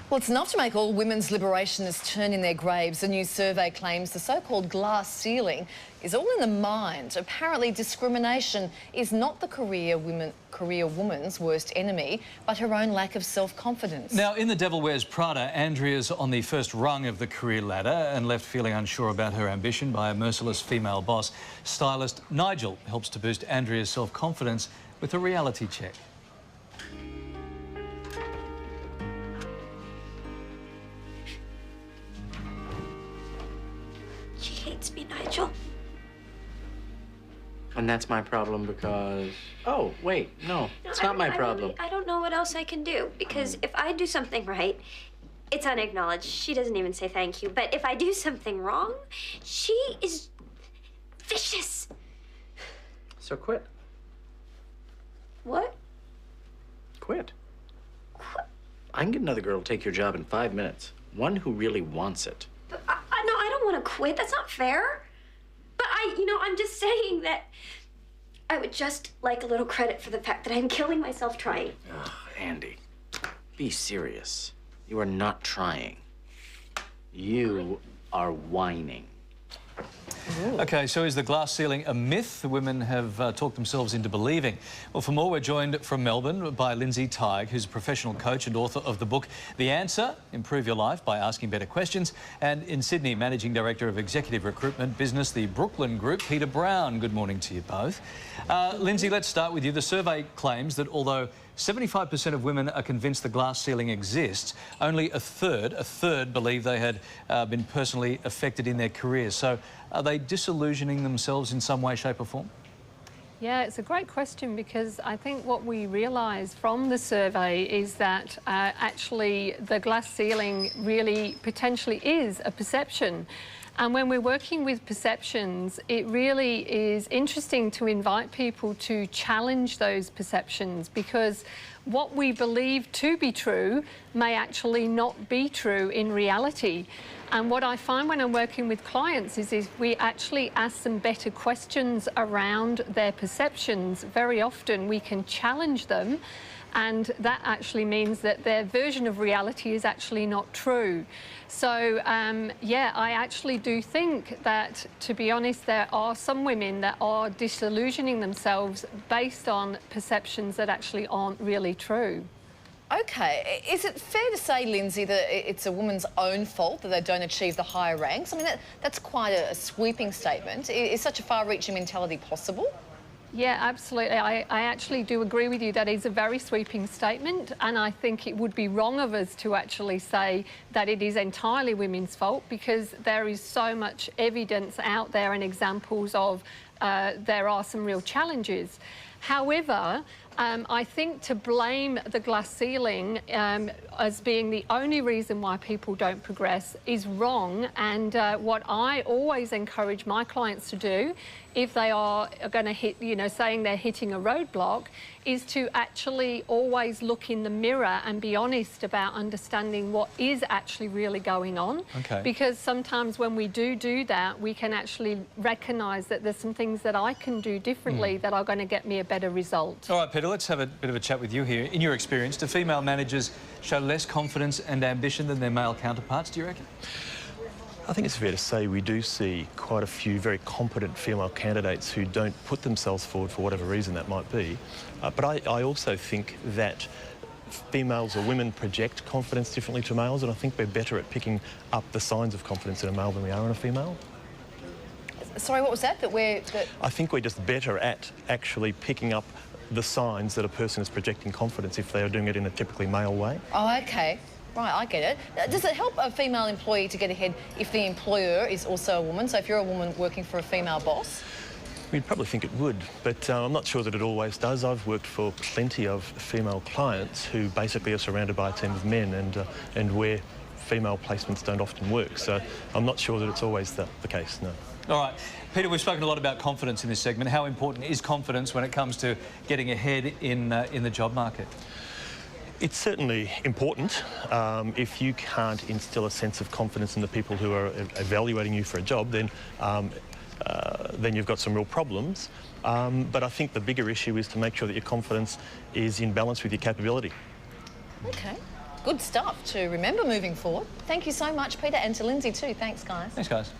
Well, it's enough to make all women's liberationists turn in their graves. A new survey claims the so-called glass ceiling is all in the mind. Apparently, discrimination is not the career woman's worst enemy, but her own lack of self-confidence. Now, in The Devil Wears Prada, Andrea's on the first rung of the career ladder and left feeling unsure about her ambition by a merciless female boss. Stylist Nigel helps to boost Andrea's self-confidence with a reality check. She hates me, Nigel. And that's my problem because... Oh, wait, no, it's not my problem. I don't know what else I can do, because if I do something right, it's unacknowledged. She doesn't even say thank you. But if I do something wrong, she is vicious. So quit. What? Quit. I can get another girl to take your job in 5 minutes. One who really wants it. But no, I don't want to quit. That's not fair. But I'm just saying that I would just like a little credit for the fact that I'm killing myself trying. Ugh, Andy, be serious. You are not trying. You are whining. Ooh. OK, so is the glass ceiling a myth the women have talked themselves into believing? Well, for more, we're joined from Melbourne by Lindsay Teig, who's a professional coach and author of the book The Answer, Improve Your Life by Asking Better Questions, and in Sydney, Managing Director of Executive Recruitment Business, the Brooklyn Group, Peter Brown. Good morning to you both. Lindsay, let's start with you. The survey claims that although 75% of women are convinced the glass ceiling exists, only a third believe they had been personally affected in their careers. So are they disillusioning themselves in some way, shape or form? Yeah, it's a great question, because I think what we realise from the survey is that actually the glass ceiling really potentially is a perception. And when we're working with perceptions, it really is interesting to invite people to challenge those perceptions, because what we believe to be true may actually not be true in reality. And what I find when I'm working with clients is if we actually ask them better questions around their perceptions, very often we can challenge them, and that actually means that their version of reality is actually not true. So, yeah, I actually do think that, to be honest, there are some women that are disillusioning themselves based on perceptions that actually aren't really true. OK, is it fair to say, Lindsay, that it's a woman's own fault that they don't achieve the higher ranks? I mean, that's quite a sweeping statement. Is such a far-reaching mentality possible? Yeah, absolutely. I actually do agree with you. That is a very sweeping statement, and I think it would be wrong of us to actually say that it is entirely women's fault, because there is so much evidence out there and examples of there are some real challenges. However, I think to blame the glass ceiling as being the only reason why people don't progress is wrong. And what I always encourage my clients to do, if they are going to hit, saying they're hitting a roadblock, is to actually always look in the mirror and be honest about understanding what is actually really going on. Okay. Because sometimes when we do that, we can actually recognise that there's some things that I can do differently that are going to get me a better result. All right, Peter, let's have a bit of a chat with you here. In your experience, do female managers show less confidence and ambition than their male counterparts, do you reckon? I think it's fair to say we do see quite a few very competent female candidates who don't put themselves forward for whatever reason that might be. But I also think that females or women project confidence differently to males, and I think we're better at picking up the signs of confidence in a male than we are in a female. Sorry, what was that? I think we're just better at actually picking up the signs that a person is projecting confidence if they are doing it in a typically male way. Oh, OK. Right, I get it. Does it help a female employee to get ahead if the employer is also a woman? So if you're a woman working for a female boss? We'd probably think it would, but I'm not sure that it always does. I've worked for plenty of female clients who basically are surrounded by a team of men and where female placements don't often work. So I'm not sure that it's always the case, no. All right. Peter, we've spoken a lot about confidence in this segment. How important is confidence when it comes to getting ahead in the job market? It's certainly important. If you can't instill a sense of confidence in the people who are evaluating you for a job, then you've got some real problems. But I think the bigger issue is to make sure that your confidence is in balance with your capability. OK. good stuff to remember moving forward. Thank you so much, Peter, and to Lindsay too. Thanks, guys. Thanks, guys.